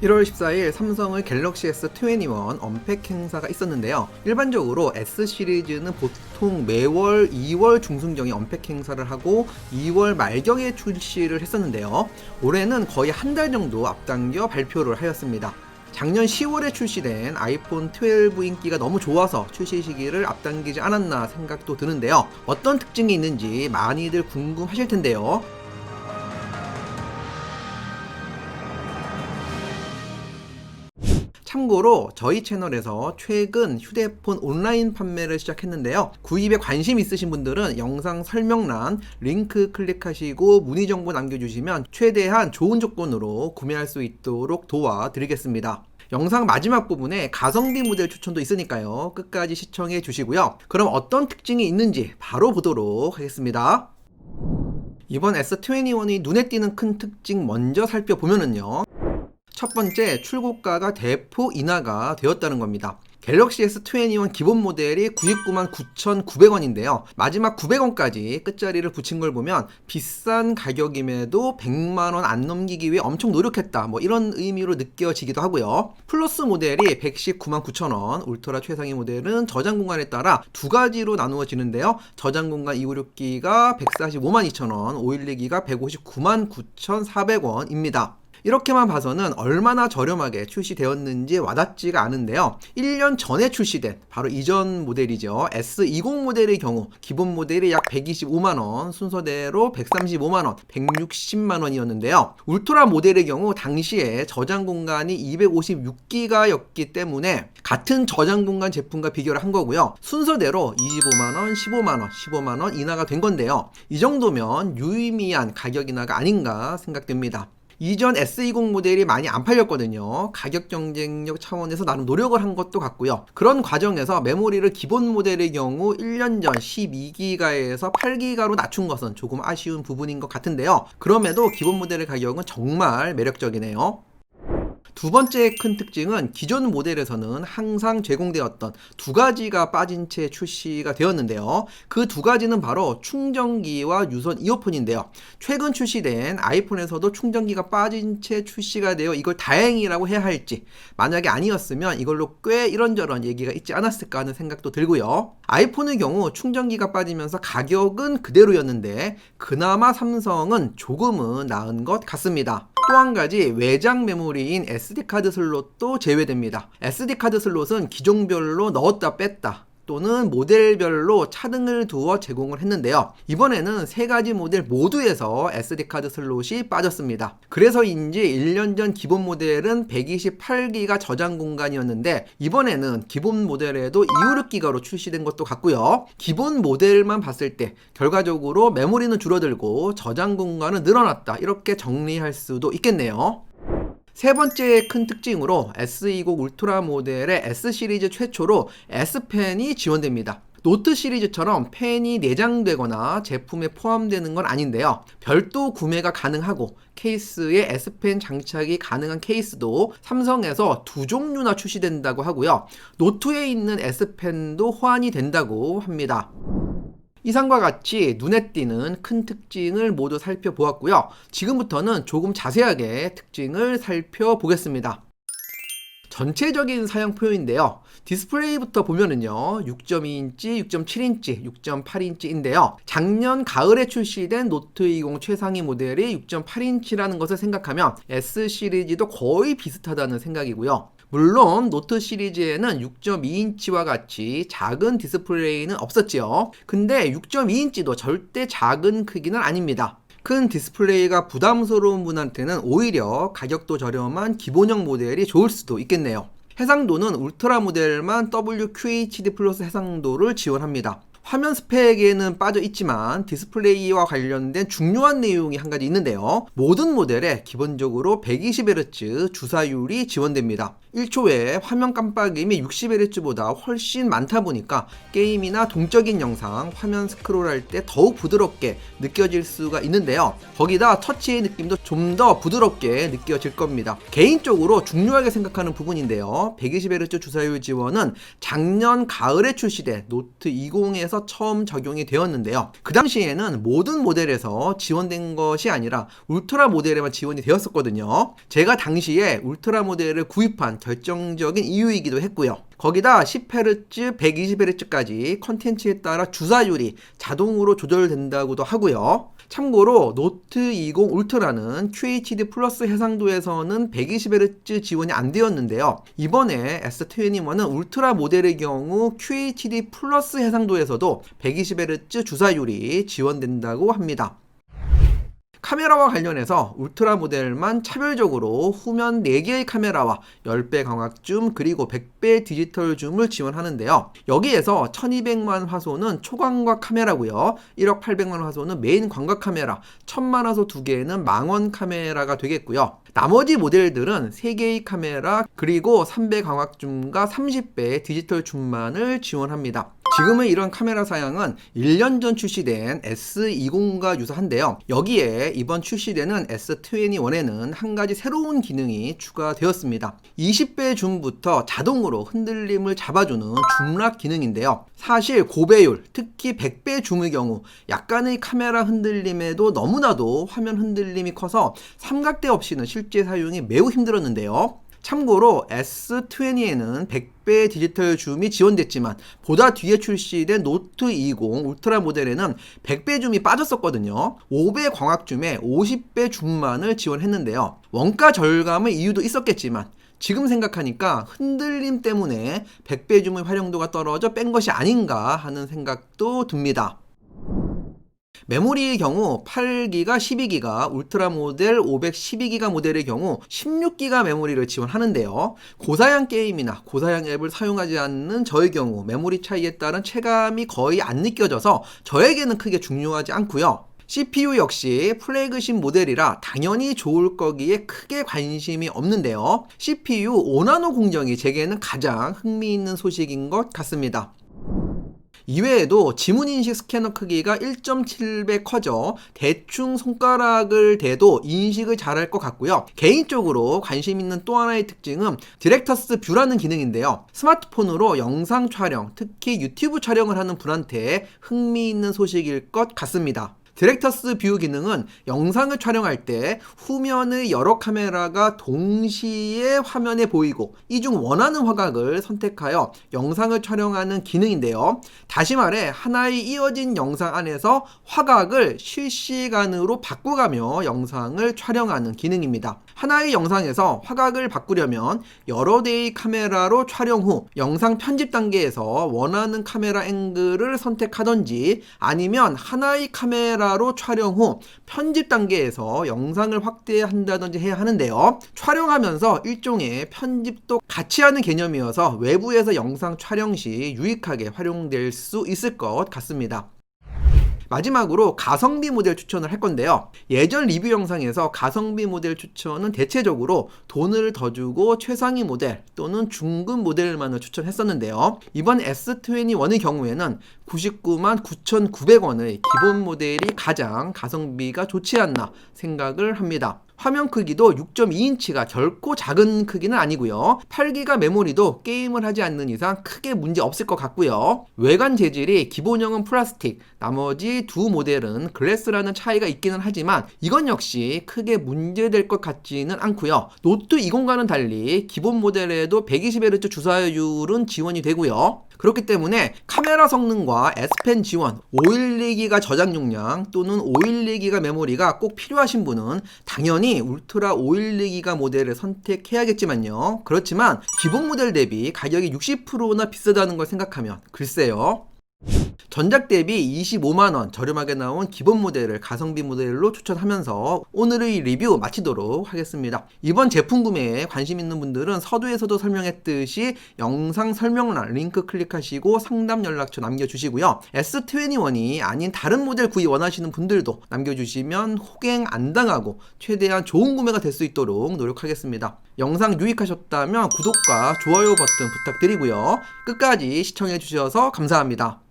1월 14일 삼성의 갤럭시 S21 언팩 행사가 있었는데요. 일반적으로 S 시리즈는 보통 매월 2월 중순경에 언팩 행사를 하고 2월 말경에 출시를 했었는데요. 올해는 거의 한 달 정도 앞당겨 발표를 하였습니다. 작년 10월에 출시된 아이폰 12 인기가 너무 좋아서 출시 시기를 앞당기지 않았나 생각도 드는데요. 어떤 특징이 있는지 많이들 궁금하실 텐데요. 참고로 저희 채널에서 최근 휴대폰 온라인 판매를 시작했는데요. 구입에 관심 있으신 분들은 영상 설명란 링크 클릭하시고 문의 정보 남겨주시면 최대한 좋은 조건으로 구매할 수 있도록 도와드리겠습니다. 영상 마지막 부분에 가성비 모델 추천도 있으니까요. 끝까지 시청해 주시고요. 그럼 어떤 특징이 있는지 바로 보도록 하겠습니다. 이번 S21이 눈에 띄는 큰 특징 먼저 살펴보면은요. 첫 번째, 출고가가 대폭 인하가 되었다는 겁니다. 갤럭시 S21 기본 모델이 99만 9,900원인데요. 마지막 900원까지 끝자리를 붙인 걸 보면 비싼 가격임에도 100만원 안 넘기기 위해 엄청 노력했다. 이런 의미로 느껴지기도 하고요. 플러스 모델이 119만 9천원, 울트라 최상위 모델은 저장 공간에 따라 두 가지로 나누어지는데요. 저장 공간 256기가 145만 2천원, 512기가 159만 9,400원입니다. 이렇게만 봐서는 얼마나 저렴하게 출시되었는지 와닿지가 않은데요. 1년 전에 출시된 바로 이전 모델이죠. S20 모델의 경우 기본 모델이 약 125만원, 순서대로 135만원, 160만원이었는데요. 울트라 모델의 경우 당시에 저장 공간이 256기가였기 때문에 같은 저장 공간 제품과 비교를 한 거고요. 순서대로 25만원, 15만원, 15만원 인하가 된 건데요. 이 정도면 유의미한 가격 인하가 아닌가 생각됩니다. 이전 S20 모델이 많이 안 팔렸거든요. 가격 경쟁력 차원에서 나름 노력을 한 것도 같고요. 그런 과정에서 메모리를 기본 모델의 경우 1년 전 12기가에서 8기가로 낮춘 것은 조금 아쉬운 부분인 것 같은데요. 그럼에도 기본 모델의 가격은 정말 매력적이네요. 두 번째 큰 특징은 기존 모델에서는 항상 제공되었던 두 가지가 빠진 채 출시가 되었는데요. 그 두 가지는 바로 충전기와 유선 이어폰인데요. 최근 출시된 아이폰에서도 충전기가 빠진 채 출시가 되어 이걸 다행이라고 해야 할지, 만약에 아니었으면 이걸로 꽤 이런저런 얘기가 있지 않았을까 하는 생각도 들고요. 아이폰의 경우 충전기가 빠지면서 가격은 그대로였는데 그나마 삼성은 조금은 나은 것 같습니다. 또 한 가지, 외장 메모리인 SD카드 슬롯도 제외됩니다. SD카드 슬롯은 기종별로 넣었다 뺐다 또는 모델별로 차등을 두어 제공을 했는데요. 이번에는 세 가지 모델 모두에서 SD카드 슬롯이 빠졌습니다. 그래서인지 1년 전 기본 모델은 128기가 저장 공간이었는데 이번에는 기본 모델에도 256기가로 출시된 것도 같고요. 기본 모델만 봤을 때 결과적으로 메모리는 줄어들고 저장 공간은 늘어났다, 이렇게 정리할 수도 있겠네요. 세 번째 큰 특징으로 S20 울트라 모델의 S 시리즈 최초로 S펜이 지원됩니다. 노트 시리즈처럼 펜이 내장되거나 제품에 포함되는 건 아닌데요. 별도 구매가 가능하고 케이스에 S펜 장착이 가능한 케이스도 삼성에서 두 종류나 출시된다고 하고요. 노트에 있는 S펜도 호환이 된다고 합니다. 이상과 같이 눈에 띄는 큰 특징을 모두 살펴보았고요. 지금부터는 조금 자세하게 특징을 살펴보겠습니다. 전체적인 사양표인데요. 디스플레이부터 보면은요, 6.2인치, 6.7인치, 6.8인치인데요. 작년 가을에 출시된 노트 20 최상위 모델이 6.8인치라는 것을 생각하면 S 시리즈도 거의 비슷하다는 생각이고요. 물론 노트 시리즈에는 6.2인치와 같이 작은 디스플레이는 없었지요. 근데 6.2인치도 절대 작은 크기는 아닙니다. 큰 디스플레이가 부담스러운 분한테는 오히려 가격도 저렴한 기본형 모델이 좋을 수도 있겠네요. 해상도는 울트라 모델만 WQHD 플러스 해상도를 지원합니다. 화면 스펙에는 빠져 있지만 디스플레이와 관련된 중요한 내용이 한 가지 있는데요. 모든 모델에 기본적으로 120Hz 주사율이 지원됩니다. 1초에 화면 깜빡임이 60Hz보다 훨씬 많다 보니까 게임이나 동적인 영상, 화면 스크롤할 때 더욱 부드럽게 느껴질 수가 있는데요. 거기다 터치의 느낌도 좀 더 부드럽게 느껴질 겁니다. 개인적으로 중요하게 생각하는 부분인데요. 120Hz 주사율 지원은 작년 가을에 출시된 노트 20에서 시장에서 처음 적용이 되었는데요. 그 당시에는 모든 모델에서 지원된 것이 아니라 울트라 모델에만 지원이 되었었거든요. 제가 당시에 울트라 모델을 구입한 결정적인 이유이기도 했고요. 거기다 10Hz, 120Hz까지 컨텐츠에 따라 주사율이 자동으로 조절된다고도 하고요. 참고로 노트 20 울트라는 QHD 플러스 해상도에서는 120Hz 지원이 안 되었는데요. 이번에 S21은 울트라 모델의 경우 QHD 플러스 해상도에서도 120Hz 주사율이 지원된다고 합니다. 카메라와 관련해서 울트라 모델만 차별적으로 후면 4개의 카메라와 10배 광학줌 그리고 100배 디지털 줌을 지원하는데요. 여기에서 1200만 화소는 초광각 카메라고요. 1억 800만 화소는 메인 광각 카메라, 1000만 화소 2개는 망원 카메라가 되겠고요. 나머지 모델들은 3개의 카메라 그리고 3배 광학줌과 30배 디지털 줌만을 지원합니다. 지금의 이런 카메라 사양은 1년 전 출시된 S20과 유사한데요. 여기에 이번 출시되는 S21에는 한 가지 새로운 기능이 추가되었습니다. 20배 줌부터 자동으로 흔들림을 잡아주는 줌락 기능인데요. 사실 고배율, 특히 100배 줌의 경우 약간의 카메라 흔들림에도 너무나도 화면 흔들림이 커서 삼각대 없이는 실제 사용이 매우 힘들었는데요. 참고로 S20에는 100배 디지털 줌이 지원됐지만 보다 뒤에 출시된 노트 20 울트라 모델에는 100배 줌이 빠졌었거든요. 5배 광학 줌에 50배 줌만을 지원했는데요. 원가 절감의 이유도 있었겠지만 지금 생각하니까 흔들림 때문에 100배 줌의 활용도가 떨어져 뺀 것이 아닌가 하는 생각도 듭니다. 메모리의 경우 8GB, 12GB, 울트라 모델 512GB 모델의 경우 16GB 메모리를 지원하는데요. 고사양 게임이나 고사양 앱을 사용하지 않는 저의 경우 메모리 차이에 따른 체감이 거의 안 느껴져서 저에게는 크게 중요하지 않고요. CPU 역시 플래그십 모델이라 당연히 좋을 거기에 크게 관심이 없는데요. CPU 5나노 공정이 제게는 가장 흥미있는 소식인 것 같습니다. 이외에도 지문인식 스캐너 크기가 1.7배 커져 대충 손가락을 대도 인식을 잘할 것 같고요. 개인적으로 관심 있는 또 하나의 특징은 디렉터스 뷰라는 기능인데요. 스마트폰으로 영상 촬영, 특히 유튜브 촬영을 하는 분한테 흥미있는 소식일 것 같습니다. 디렉터스 뷰 기능은 영상을 촬영할 때 후면의 여러 카메라가 동시에 화면에 보이고 이 중 원하는 화각을 선택하여 영상을 촬영하는 기능인데요. 다시 말해 하나의 이어진 영상 안에서 화각을 실시간으로 바꿔가며 영상을 촬영하는 기능입니다. 하나의 영상에서 화각을 바꾸려면 여러 대의 카메라로 촬영 후 영상 편집 단계에서 원하는 카메라 앵글을 선택하던지 아니면 하나의 카메라로 촬영 후 편집 단계에서 영상을 확대한다든지 해야 하는데요. 촬영하면서 일종의 편집도 같이 하는 개념이어서 외부에서 영상 촬영 시 유익하게 활용될 수 있을 것 같습니다. 마지막으로 가성비 모델 추천을 할 건데요. 예전 리뷰 영상에서 가성비 모델 추천은 대체적으로 돈을 더 주고 최상위 모델 또는 중급 모델만을 추천했었는데요. 이번 S21의 경우에는 99만 9,900원의 기본 모델이 가장 가성비가 좋지 않나 생각을 합니다. 화면 크기도 6.2인치가 결코 작은 크기는 아니고요. 8GB 메모리도 게임을 하지 않는 이상 크게 문제 없을 것 같고요. 외관 재질이 기본형은 플라스틱, 나머지 두 모델은 글래스라는 차이가 있기는 하지만 이건 역시 크게 문제될 것 같지는 않고요. 노트 20과는 달리 기본 모델에도 120Hz 주사율은 지원이 되고요. 그렇기 때문에 카메라 성능과 S펜 지원, 512GB 저장 용량 또는 512GB 메모리가 꼭 필요하신 분은 당연히 울트라 512GB 모델을 선택해야겠지만요. 그렇지만 기본 모델 대비 가격이 60%나 비싸다는 걸 생각하면 글쎄요. 전작 대비 25만원 저렴하게 나온 기본 모델을 가성비 모델로 추천하면서 오늘의 리뷰 마치도록 하겠습니다. 이번 제품 구매에 관심 있는 분들은 서두에서도 설명했듯이 영상 설명란 링크 클릭하시고 상담 연락처 남겨주시고요. S21이 아닌 다른 모델 구입 원하시는 분들도 남겨주시면 호갱 안 당하고 최대한 좋은 구매가 될 수 있도록 노력하겠습니다. 영상 유익하셨다면 구독과 좋아요 버튼 부탁드리고요. 끝까지 시청해주셔서 감사합니다.